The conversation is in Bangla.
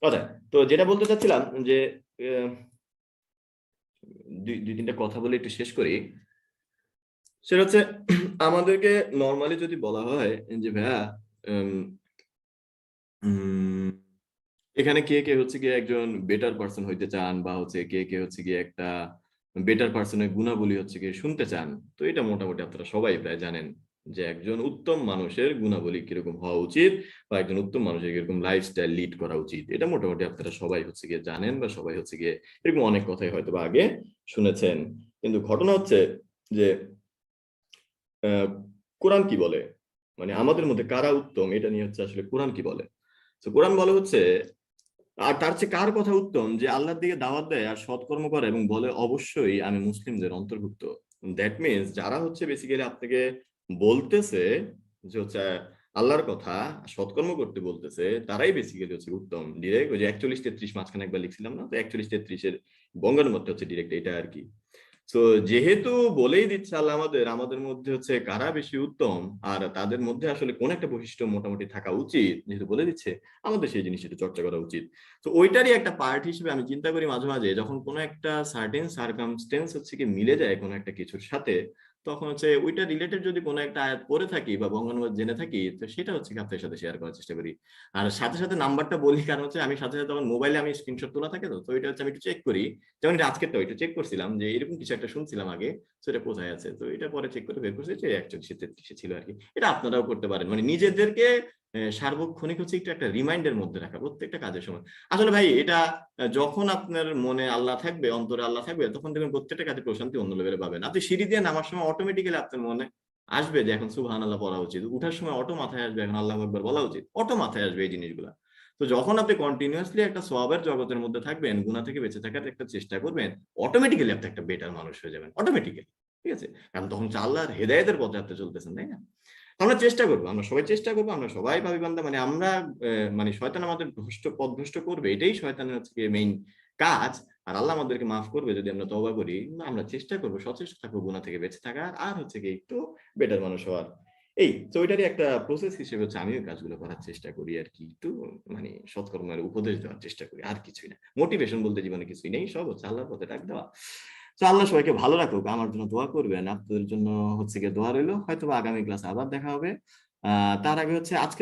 আচ্ছা, তো যেটা বলতে চাচ্ছিলাম যে আহ, দুই তিনটা কথা বলে একটু শেষ করি। সেটা হচ্ছে আমাদেরকে নর্মালি যদি বলা হয় যে ভাইয়া উম, উম, এখানে কে কে হচ্ছে গিয়ে একজন বেটার পার্সন হইতে চান, বা হচ্ছে কে কে হচ্ছে গিয়ে একটা বেটার পার্সনের গুণাবলী হচ্ছে গিয়ে শুনতে চান, তো এটা মোটামুটি আপনারা সবাই প্রায় জানেন যে একজন উত্তম মানুষের গুণাবলী কিরকম হওয়া উচিত, বা একজন উত্তম মানুষের কিরকম লাইফস্টাইল লিড করা উচিত, এটা মোটামুটি আপনারা সবাই হচ্ছে গিয়ে জানেন, বা সবাই হচ্ছে গিয়ে এরকম অনেক কথাই হয়তো বা আগে শুনেছেন। কিন্তু ঘটনা হচ্ছে যে আহ কোরআন কি বলে, মানে আমাদের মধ্যে কারা উত্তম এটা নিয়ে হচ্ছে আসলে কোরআন কি বলে। তো কোরআন বলে হচ্ছে, আর তার চেয়ে কার কথা উত্তম যে আল্লাহর দিকে দাওয়াত দেয় আর সৎকর্ম করে এবং বলে অবশ্যই আমি মুসলিমদের অন্তর্ভুক্ত। দ্যাট মিনস যারা হচ্ছে বেসিক্যালি আপনাকে বলতেছে যে হচ্ছে আল্লাহর কথা, সৎকর্ম করতে বলতেছে, তারাই বেসিক্যালি হচ্ছে উত্তম। ডিরেক্ট ওই যে 41-43 মাঝখানে একবার লিখছিলাম না, তো 41-43-এর বঙ্গানুবাদটা হচ্ছে ডিরেক্ট এটা আর কি। তো যেহেতু বলেই দিচ্ছে আল্লাহ আমাদের আমাদের মধ্যে হচ্ছে কারা বেশি উত্তম, আর তাদের মধ্যে আসলে কোন একটা বৈশিষ্ট্য মোটামুটি থাকা উচিত, যেহেতু বলে দিচ্ছে আমাদের সেই জিনিসটা একটু চর্চা করা উচিত। তো ওইটারই একটা পার্ট হিসেবে আমি চিন্তা করি মাঝে মাঝে, যখন কোনো একটা সার্টেন সার্কামস্টেন্স হচ্ছে কি মিলে যায় কোনো একটা কিছুর সাথে, তখন হচ্ছে ওইটা রিলেটেড যদি কোনো একটা আয়াত পড়ে থাকি বা বঙ্গানুবাদ জেনে থাকি, তো সেটা হচ্ছে কি আপনার সাথে শেয়ার করার চেষ্টা করি। আর সাথে সাথে নাম্বারটা বলি কারণ হচ্ছে আমি সাথে সাথে আমার মোবাইলে আমি স্ক্রিনশট তোলা থাকে, তো এটা হচ্ছে আমি একটু চেক করি। যেমন এটা আজকেরটা একটু চেক করছিলাম যে এরকম কিছু একটা শুনছিলাম আগে, তো এটা কোথায় আছে, তো এটা পরে চেক করে বের করছে যে 41-43 ছিল আর কি। এটা আপনারাও করতে পারেন, মানে নিজেদেরকে সার্বক্ষণিক হচ্ছে একটু একটা রিমাইন্ডের মধ্যে রাখা প্রত্যেকটা কাজের সময়। আসলে ভাই এটা যখন আপনার মনে আল্লাহ থাকবে, অন্তরে আল্লাহ থাকবে, তখন দেখবেন প্রত্যেকটা কাজে প্রশান্তি অন্য লেভেলে পাবেন। আপনি সিঁড়ি দিয়ে নামার সময় অটোমেটিক্যালি আপনার মনে আসবে যে এখন সুবহানাল্লাহ পড়া উচিত, উঠার সময় অটো মাথায় আসবে এখন আল্লাহু আকবার বলা উচিত, অটো মাথায় আসবে এই জিনিসগুলা। তো যখন আপনি কন্টিনিউয়াসলি একটা সওয়াবের জগতের মধ্যে থাকবেন, গুনাহ থেকে বেঁচে থাকার একটা চেষ্টা করবেন, অটোমেটিক্যালি আপনি একটা বেটার মানুষ হয়ে যাবেন অটোমেটিক্যালি। ঠিক আছে, কারণ তখন আল্লাহর হেদায়েতের পথে আপনি চলতেছেন, তাই না? আমরা চেষ্টা করবো, আমরা সবাই চেষ্টা করবো, আমরা সবাই ভাবি বান্দা, মানে আমরা মানে শয়তান আমাদের পথভ্রষ্ট করবে, এটাই শয়তানের হচ্ছে মেইন কাজ। আর আল্লাহ আমাদেরকে মাফ করবে যদি আমরা তওবা করি। আমরা চেষ্টা করবো, সচেষ্ট থাকবো গুনাহ থেকে বেঁচে থাকার, আর হচ্ছে কি একটু বেটার মানুষ হওয়ার। এই তো ওইটারই একটা প্রসেস হিসেবে হচ্ছে আমিও কাজগুলো করার চেষ্টা করি আর কি, একটু মানে সৎকর্মের উপদেশ দেওয়ার চেষ্টা করি, আর কিছুই না। মোটিভেশন বলতে জীবনে কিছুই নেই, সব হচ্ছে আল্লাহর পথে ডাক দেওয়া। তো আল্লাহ সবাইকে ভালো রাখুক, আমার জন্য দোয়া করবেন, আপনাদের জন্য হচ্ছে গিয়ে দোয়া রইলো। হয়তো বা আগামী ক্লাসে আবার দেখা হবে। তার আগে হচ্ছে আজকে